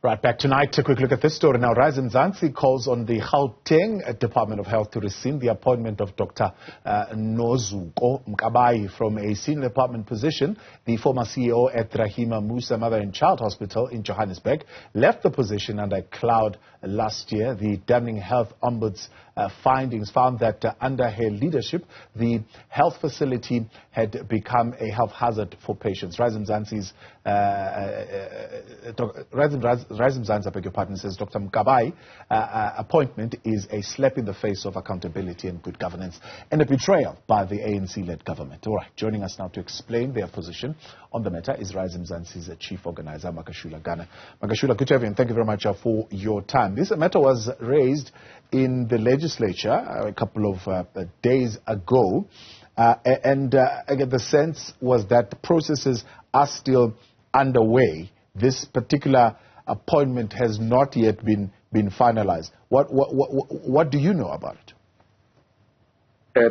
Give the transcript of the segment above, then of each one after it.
Right, back tonight, a quick look at this story. Now, Mzansi calls on the Gauteng Department of Health to rescind the appointment of Dr Nozuko Mkabayi from a senior department position. The former CEO at Rahima Moosa Mother and Child Hospital in Johannesburg left the position under a cloud last year. The damning Health Ombudsman findings found that under her leadership, the health facility had become a health hazard for patients. Mzansi, I beg your pardon, says Dr Mkabayi appointment is a slap in the face of accountability and good governance and a betrayal by the ANC-led government. All right, joining us now to explain their position on the matter is Mzansi's chief organizer, Makashule Gana. Makashule, good to have you, and thank you very much for your time. This matter was raised in the legislature a couple of days ago, and again, the sense was that processes are still underway. This particular appointment has not yet been finalized. What do you know about it?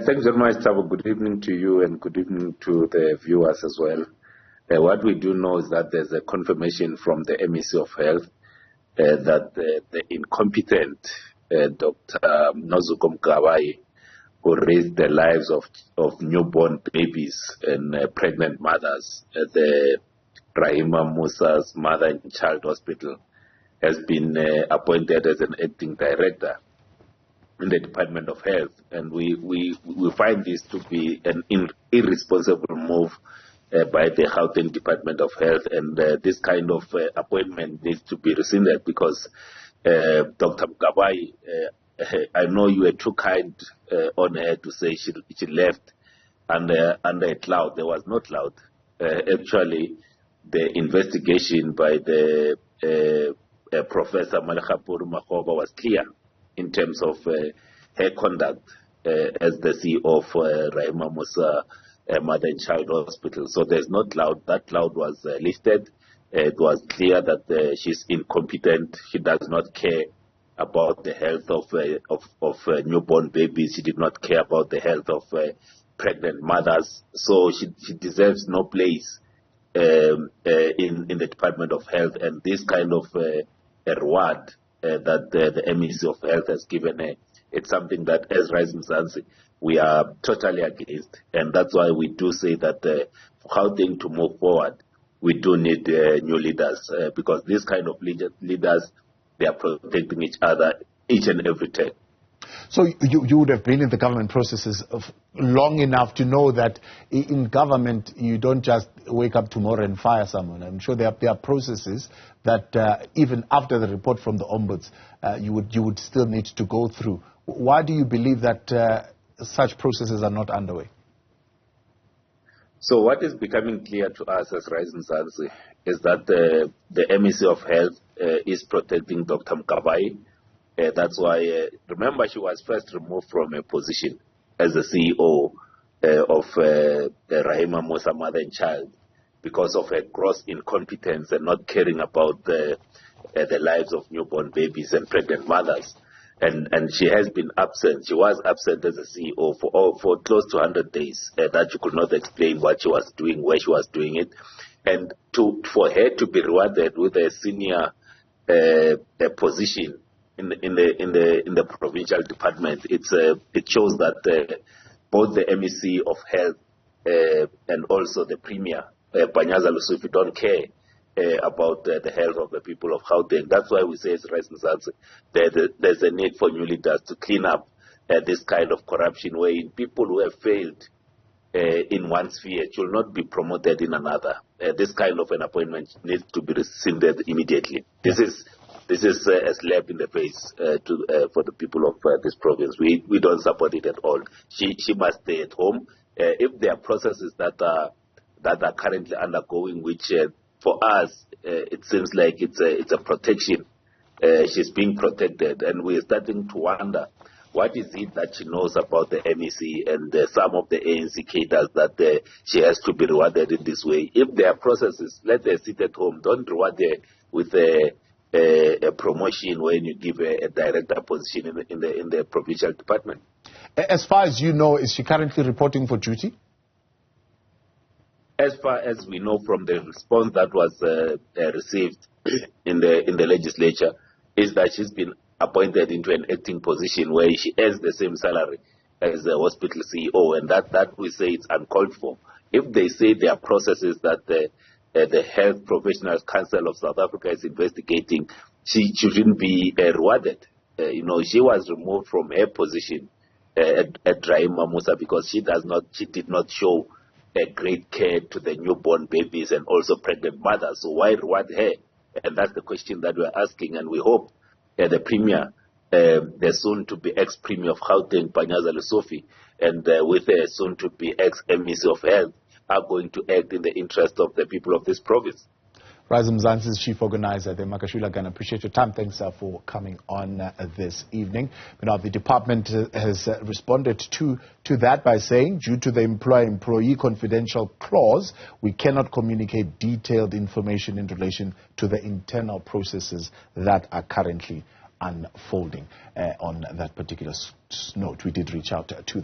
Thanks very much, Tabo. Good evening to you and good evening to the viewers as well. What we do know is that there's a confirmation from the MEC of Health that the incompetent Dr Nozuko Mkabayi, who raised the lives of newborn babies and pregnant mothers at the Rahima Moosa's Mother and Child Hospital, has been appointed as an acting director in the Department of Health. And we find this to be an irresponsible move by the Gauteng Department of Health, and this kind of appointment needs to be rescinded because Dr. Mkabayi, I know you were too kind on her to say she left under a cloud. There was no cloud. Actually, the investigation by the Professor Malekapuru Makhoba was clear in terms of her conduct as the CEO of Rahima Moosa Mother and Child Hospital. So there's no cloud. That cloud was lifted. It was clear that she's incompetent. She does not care about the health of newborn babies. She did not care about the health of pregnant mothers. So she deserves no place in the Department of Health. And this kind of a reward that the MEC of Health has given her, it's something that as Mzansi, we are totally against. And that's why we do say that for Gauteng to move forward, we do need new leaders because these kind of leaders, they are protecting each other each and every time. So you would have been in the government processes long enough to know that in government you don't just wake up tomorrow and fire someone. I'm sure there are processes that even after the report from the Ombuds, you would still need to go through. Why do you believe that such processes are not underway? So what is becoming clear to us as Mzansi is that the MEC of Health is protecting Dr. Mkabayi. That's why, remember, she was first removed from a position as the CEO of the Rahima Moosa Mother and Child because of her gross incompetence and not caring about the lives of newborn babies and pregnant mothers. And she has been absent. She was absent as a CEO for close to 100 days. That she could not explain what she was doing, where she was doing it. And for her to be rewarded with a senior position in the provincial department, it shows that both the MEC of Health and also the Premier, Panyaza Lusufi, don't care about the health of the people of Gauteng. That's why we say it's Mzansi. There's a need for new leaders to clean up this kind of corruption, wherein people who have failed in one sphere should not be promoted in another. This kind of an appointment needs to be rescinded immediately. This is a slap in the face for the people of this province. We don't support it at all. She must stay at home. If there are processes that are currently undergoing, which for us it seems like it's a protection. She's being protected, and we're starting to wonder what is it that she knows about the MEC and some of the ANC cadres that she has to be rewarded in this way. If there are processes, let her sit at home. Don't reward her with a promotion when you give a director position in the provincial department. As far as you know, is she currently reporting for duty? As far as we know from the response that was received in the legislature is that she's been appointed into an acting position where she earns the same salary as the hospital CEO, and that we say it's uncalled for. If they say there are processes that the Health Professionals Council of South Africa is investigating, she shouldn't be rewarded. She was removed from her position at Rahima Moosa because she did not show a great care to the newborn babies and also pregnant mothers. So why reward her? And that's the question that we're asking, and we hope the Premier, the soon-to-be ex-Premier of Gauteng, Panyaza Lesofi, and with the soon-to-be ex-MEC of Health, are going to act in the interest of the people of this province. Mzansi is Chief Organizer, the Makashule Gana. Appreciate your time. Thanks for coming on this evening. The department has responded to that by saying, due to the employee confidential clause, we cannot communicate detailed information in relation to the internal processes that are currently unfolding. On that particular note, we did reach out to them.